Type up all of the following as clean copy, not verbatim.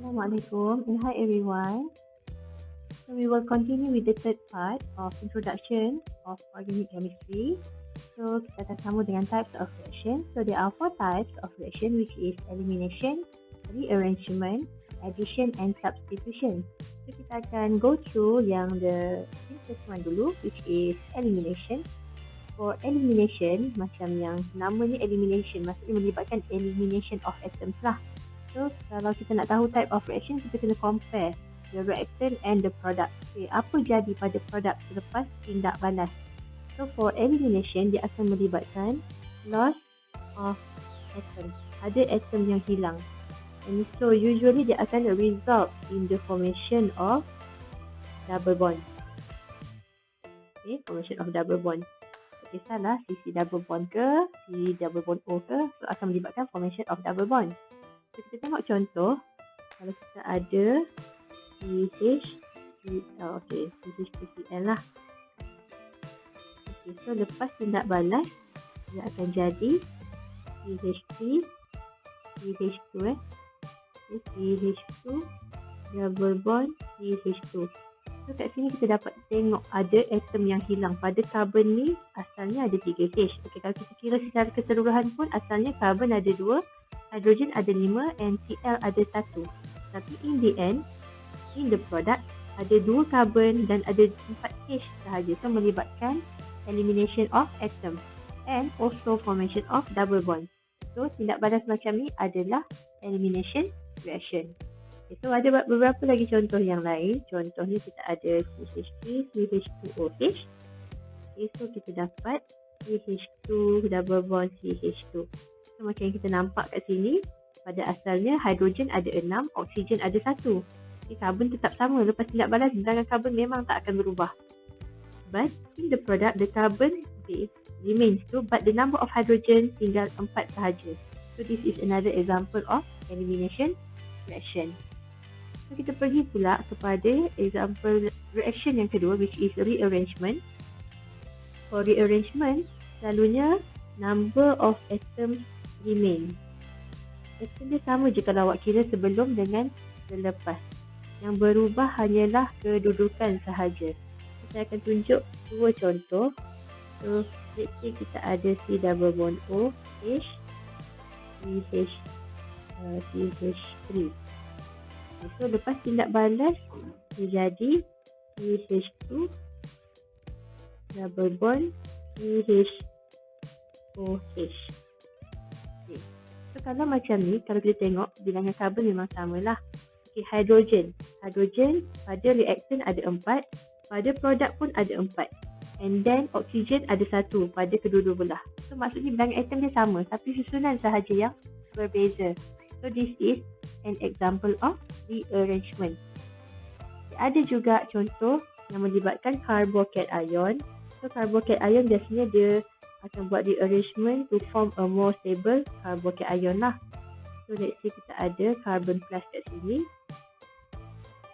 Assalamualaikum and hi everyone. So we will continue with the third part of introduction of organic chemistry. So kita akan sambung dengan types of reaction. So there are 4 types of reaction which is elimination, rearrangement, addition and substitution. So kita akan go through yang the first one dulu which is elimination. For elimination, macam yang namanya elimination, maksudnya melibatkan elimination of atoms lah. So, kalau kita nak tahu type of reaction, kita kena compare the reactant and the product. Okay, apa jadi pada produk selepas tindak balas? So, for elimination, dia akan melibatkan loss of atom. Ada atom yang hilang. And so, usually dia akan result in the formation of double bond. Okay, formation of double bond. Tak kisahlah sisi double bond ke, sisi double bond O ke, so akan melibatkan formation of double bond. So, kita tengok contoh. Kalau kita ada CH2Cl, CH2Cl lah. Okay, so lepas tindak balas, dia akan jadi CH3, CH2, CH2, double bond, CH2. So kat sini kita dapat tengok ada atom yang hilang. Pada carbon ni asalnya ada 3 H. Okay, kalau kita kira secara keseluruhan pun asalnya carbon ada 2, hydrogen ada 5 and Cl ada 1. Tapi in the end, in the product, ada 2 carbon dan ada 4 H sahaja. So melibatkan elimination of atom and also formation of double bond. So tindak balas macam ni adalah elimination reaction. Okay, so ada beberapa lagi contoh yang lain. Contohnya kita ada CH3, CH2OH. Okay, so kita dapat CH2 double bond CH2. So macam yang kita nampak kat sini, pada asalnya hidrogen ada 6, oksigen ada 1. Okay, karbon tetap sama. Lepas tindak balas, bilangan karbon memang tak akan berubah. But in the product, the carbon remains 2, but the number of hydrogen tinggal 4 sahaja. So this is another example of elimination reaction. So kita pergi pula kepada example reaction yang kedua which is rearrangement. For rearrangement, selalunya number of atoms remain. Atom dia sama je kalau awak kira sebelum dengan selepas. Yang berubah hanyalah kedudukan sahaja. Saya akan tunjuk 2 contoh. So, let's say kita ada C double bond O, H, CH3. So, lepas tindak balas, dia jadi CH2 double bond CH4H. Okay. So, kalau macam ni, kalau kita tengok, bilangan karbon memang samalah. Okay, hydrogen. Hydrogen pada reaktan ada 4, pada produk pun ada 4. And then, oksigen ada 1 pada kedua-dua belah. So, maksudnya bilangan atom dia sama, tapi susunan sahaja yang berbeza. So, this is an example of rearrangement. Ada juga contoh yang melibatkan carbocation. So, carbocation biasanya dia akan buat rearrangement to form a more stable carbocation lah. So, let's say kita ada carbon plus kat sini.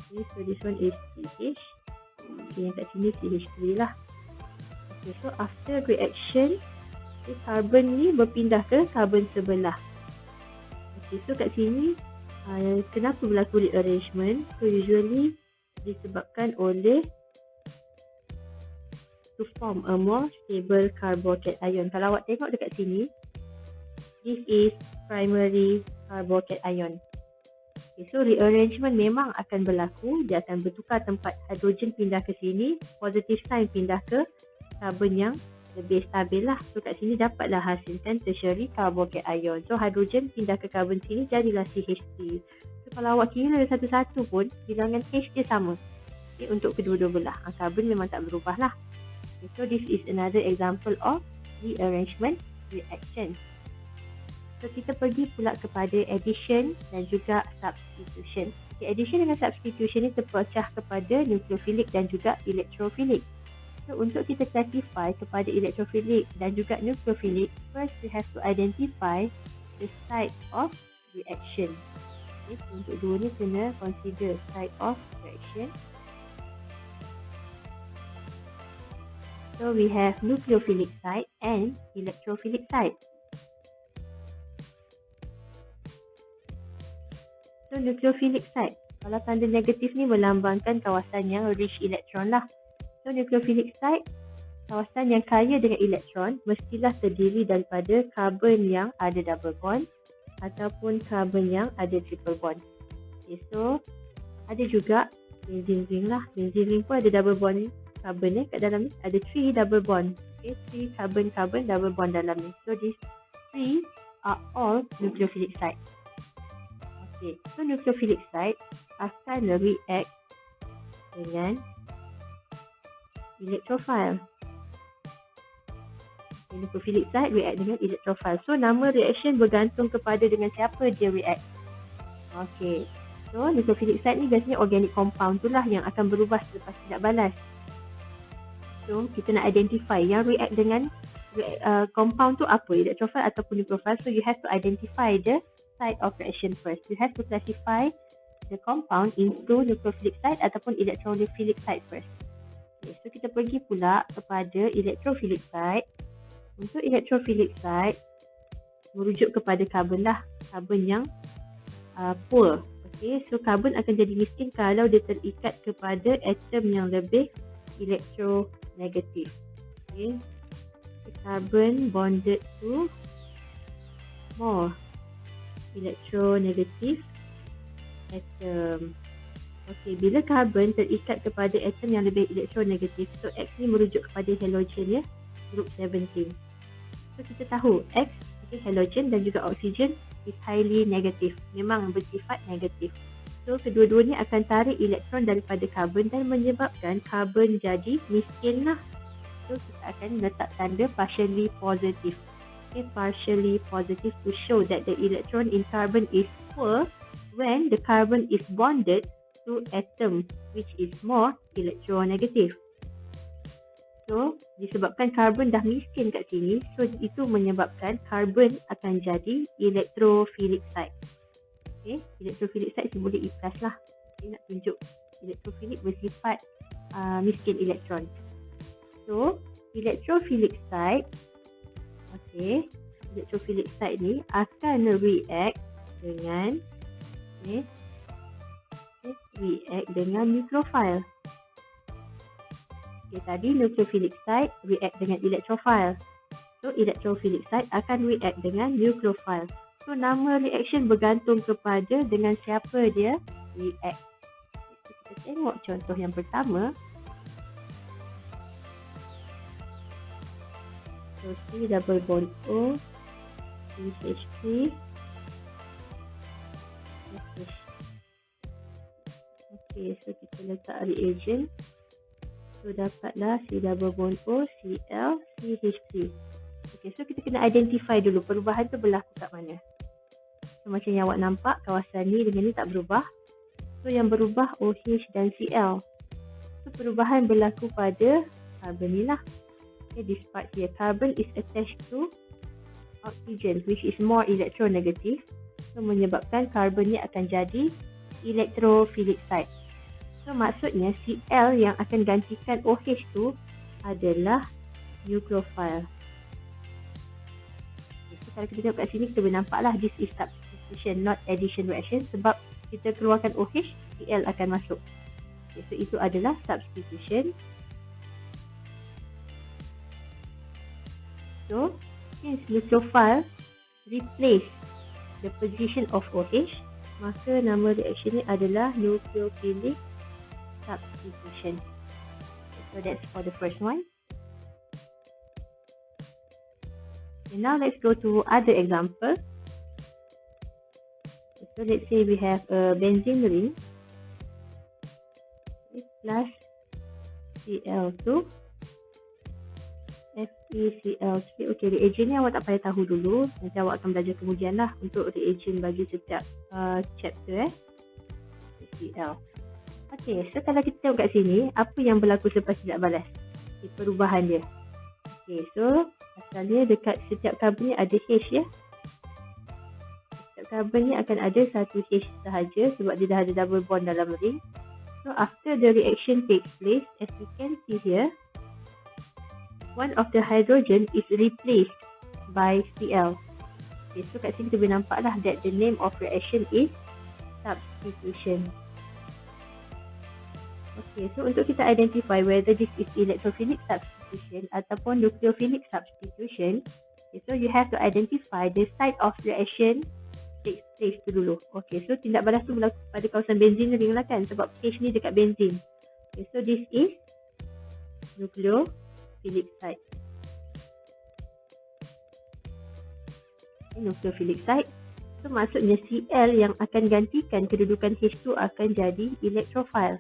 Okay, so this one is CH. Okay, yang kat sini CH3 lah. Okay, so after reaction, carbon ni berpindah ke carbon sebelah. Okay, so kat sini, kenapa berlaku rearrangement? So usually disebabkan oleh to form a more stable carbocation. Kalau awak tengok dekat sini, this is primary carbocation. Okay, so rearrangement memang akan berlaku. Dia akan bertukar tempat, hidrogen pindah ke sini, positive sign pindah ke carbon yang lebih stabil lah. So kat sini dapatlah hasilkan tertiary carbocation. So hydrogen pindah ke carbon sini, jadilah CH3. So kalau awak kira satu-satu pun, bilangan H dia sama. Okay, untuk kedua-dua belah. Carbon memang tak berubah lah. Okay, so this is another example of rearrangement reaction. So kita pergi pula kepada addition dan juga substitution. Okay, addition dengan substitution ni terpecah kepada nucleophilic dan juga electrophilic. So, untuk kita classify kepada electrophilic dan juga nucleophilic, first we have to identify the site of reaction. Okay, so untuk dua ni kena consider site of reaction. So, we have nucleophilic site and electrophilic site. So nucleophilic site, kalau tanda negatif ni melambangkan kawasan yang rich elektron lah. So nucleophilic site, kawasan yang kaya dengan elektron mestilah terdiri daripada karbon yang ada double bond ataupun karbon yang ada triple bond. Okay, so ada juga benzene ring lah. Benzene ring pun ada double bond carbon kat dalam ni. Ada 3 double bond. Okay, 3 carbon double bond dalam ni. So these 3 are all nucleophilic site. Okay, so nucleophilic site akan react dengan electrophile. Nucleophilic site react dengan electrophile. So nama reaction bergantung kepada dengan siapa dia react. Okay, so nucleophilic site ni biasanya organic compound tu lah yang akan berubah selepas tidak balas. So kita nak identify yang react dengan compound tu apa, electrophile ataupun nucleophile. So you have to identify the site of reaction first. You have to classify the compound into nucleophilic site ataupun electrophilic site first. Okay, so kita pergi pula kepada electrophilic site. Untuk electrophilic site merujuk kepada karbon lah, karbon yang poor. Okay, so karbon akan jadi miskin kalau dia terikat kepada atom yang lebih elektronegatif. Okay, so carbon bonded to more electronegative atom. Okay, bila karbon terikat kepada atom yang lebih elektronegatif, so X ni merujuk kepada halogen ya, group 17. So kita tahu X, okay, halogen dan juga oksigen is highly negative, memang bersifat negatif. So kedua-duanya akan tarik elektron daripada karbon dan menyebabkan karbon jadi miskin lah. So kita akan letak tanda partially positive. Okay, partially positive to show that the electron in carbon is poor when the carbon is bonded to atom which is more electronegative. So, disebabkan karbon dah miskin kat sini, so itu menyebabkan karbon akan jadi electrophilic site. Okay, electrophilic site simbolik E+ lah. Okay, nak tunjuk electrophilic bersifat miskin elektron. So, electrophilic site, okay, electrophilic site ni akan react dengan react dengan nucleophile. Okay, tadi nucleophilic site react dengan electrophile. So electrophilic site akan react dengan nucleophile. So nama reaction bergantung kepada dengan siapa dia react. Kita tengok contoh yang pertama. So C double bond O, CH3, okay, so kita letak reagent. So dapatlah C double bond O, Cl, CH3. Okay, so kita kena identify dulu perubahan tu berlaku kat mana. So macam yang awak nampak, kawasan ni dengan ni tak berubah. So yang berubah OH dan Cl. So perubahan berlaku pada carbon ni lah. Okay, this part here, carbon is attached to oxygen which is more electronegative. So menyebabkan carbon ni akan jadi electrophilic site. So maksudnya Cl yang akan gantikan OH tu adalah nucleophile. Okay, so kalau kita tengok kat sini, kita boleh nampak lah this is substitution not addition reaction, sebab kita keluarkan OH, Cl akan masuk. Okay, so itu adalah substitution. So since nucleophile replace the position of OH, maka nama reaction ni adalah nucleophilic substitution. So that's for the first one. Okay, now let's go to other example. So let's say we have a benzene ring plus Cl2 FeCl3. Okay, reagent ni awak tak payah tahu dulu, nanti awak akan belajar kemudian lah untuk reagent bagi setiap chapter Cl. Okay, so kalau kita tengok kat sini, apa yang berlaku selepas tidak balas? Okay, perubahan dia. Okay, so asalnya dekat setiap karbon ni ada H ya. Setiap karbon ni akan ada satu H sahaja sebab dia dah ada double bond dalam ring. So after the reaction takes place, as we can see here, one of the hydrogen is replaced by Cl. Okay, so kat sini kita boleh nampak lah that the name of reaction is substitution. Okay, so untuk kita identify whether this is electrophilic substitution ataupun nucleophilic substitution, okay, so you have to identify the site of reaction takes place tu dulu. Okay, so tindak balas tu berlaku pada kawasan benzin ring lah kan, sebab H ni dekat benzin. Okay, so this is nucleophilic site. Okay, nucleophilic site. So maksudnya Cl yang akan gantikan kedudukan H2 akan jadi electrophile.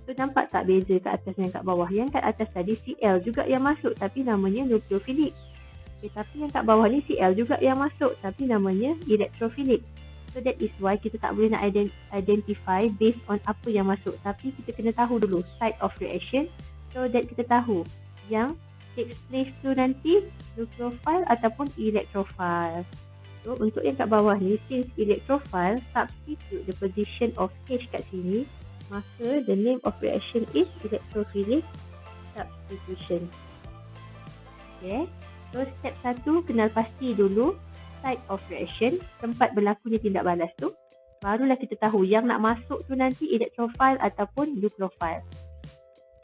So nampak tak beza kat atas dan kat bawah? Yang kat atas tadi Cl juga yang masuk tapi namanya nucleophilic. Okay, tapi yang kat bawah ni Cl juga yang masuk tapi namanya electrophilic. So that is why kita tak boleh nak identify based on apa yang masuk, tapi kita kena tahu dulu site of reaction so that kita tahu yang takes place tu nanti nucleophile ataupun electrophile. So untuk yang kat bawah ni, since electrophile, substitute the position of H kat sini, maka the name of reaction is electrophilic substitution. Okay, so step 1, kenal pasti dulu site of reaction, tempat berlakunya tindak balas tu. Barulah kita tahu yang nak masuk tu nanti electrophile ataupun nucleophile.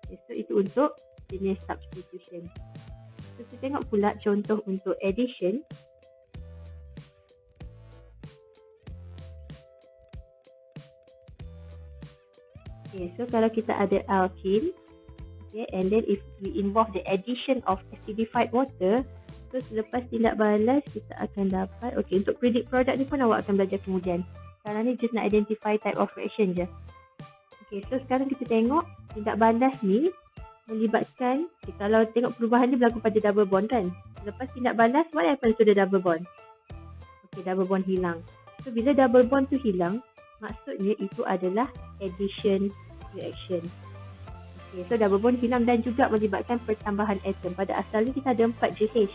Okay, so itu untuk jenis substitution. So kita tengok pula contoh untuk addition. Okay, so kalau kita ada alkene, okay, and then if we involve the addition of acidified water, so selepas tindak balas kita akan dapat, okay, untuk predict product ni pun awak akan belajar kemudian. Sekarang ni just nak identify type of reaction je. Okay, so sekarang kita tengok tindak balas ni melibatkan, okay, kalau tengok perubahan ni berlaku pada double bond kan. Selepas tindak balas, what happens to the double bond? Okay, double bond hilang. So bila double bond tu hilang, maksudnya itu adalah addition reaction. Okay, so double bond hilang dan juga melibatkan pertambahan atom. Pada asalnya kita ada 4 JH.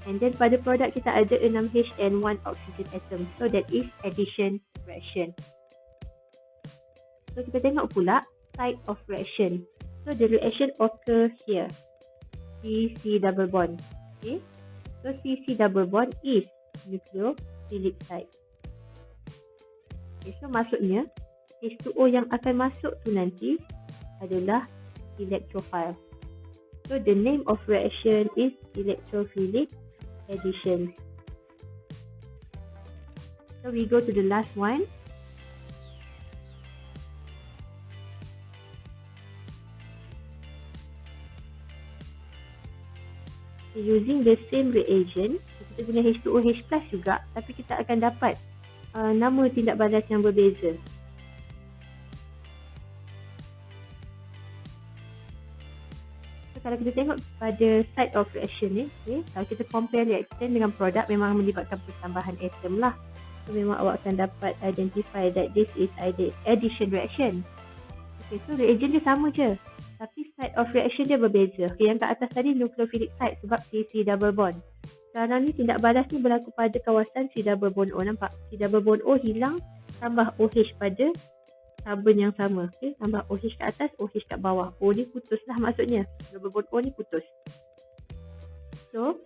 And then pada produk kita ada 6H and 1 oxygen atom. So that is addition reaction. So kita tengok pula site of reaction. So the reaction occur here. CC double bond. Okay. So CC double bond is nucleophilic site. Okay, so maksudnya H2O yang akan masuk tu nanti adalah electrophile. So the name of reaction is electrophilic addition. So we go to the last one. So using the same reagent, kita guna H2OH plus juga, tapi kita akan dapat nama tindak balas yang berbeza. Kalau kita tengok pada site of reaction ni, okay, kalau kita compare reaction dengan produk, memang melibatkan pertambahan atom lah. So memang awak akan dapat identify that this is addition reaction. Okay, so reagent dia sama je, tapi site of reaction dia berbeza. Okay, yang kat atas tadi nucleophilic site sebab CC double bond. Sekarang ni tindak balas ni berlaku pada kawasan C double bond O. Nampak? C double bond O hilang, tambah OH pada carbon yang sama. Okay, tambah OH kat atas, OH kat bawah. O ni putus lah maksudnya. Double bond O ni putus. So,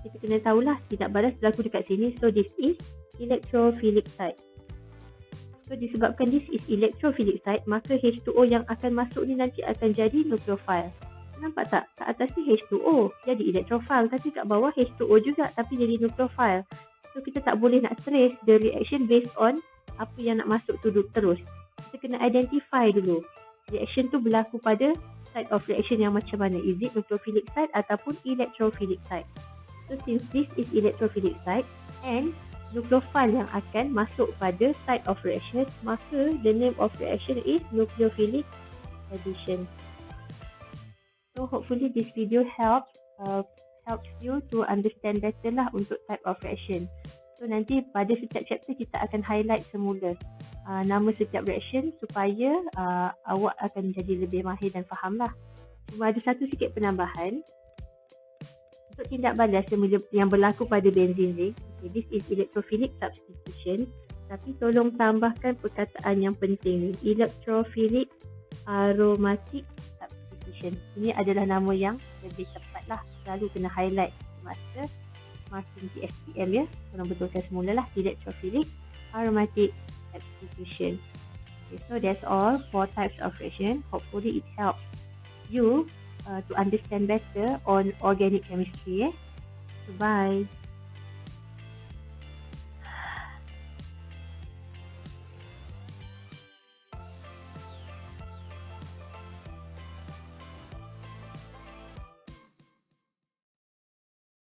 kita kena tahulah tindak balas berlaku dekat sini. So, this is electrophilic site. So, disebabkan this is electrophilic site, maka H2O yang akan masuk ni nanti akan jadi nucleophile. Nampak tak? Kat atas ni H2O jadi electrophile, tapi kat bawah H2O juga tapi jadi nucleophile. So, kita tak boleh nak trace the reaction based on apa yang nak masuk tu terus. Kita kena identify dulu reaction tu berlaku pada site of reaction yang macam mana. Is it nucleophilic site ataupun electrophilic site? So since this is electrophilic site and nucleophile yang akan masuk pada site of reaction, maka the name of reaction is nucleophilic addition. So hopefully this video helps you to understand better lah untuk type of reaction. So nanti pada setiap chapter kita akan highlight semula nama setiap reaction supaya awak akan jadi lebih mahir dan faham lah. Cuma ada satu sikit penambahan. Untuk tindak balas yang berlaku pada benzene ring, okay, this is electrophilic substitution. Tapi tolong tambahkan perkataan yang penting ni, electrophilic aromatic substitution. Ini adalah nama yang lebih tepat lah. Selalu kena highlight masa marking TSPM ya. Tolong betulkan semula lah, electrophilic aromatic substitution. Okay, so that's all 4 types of reaction. Hopefully it helps you to understand better on organic chemistry. So bye.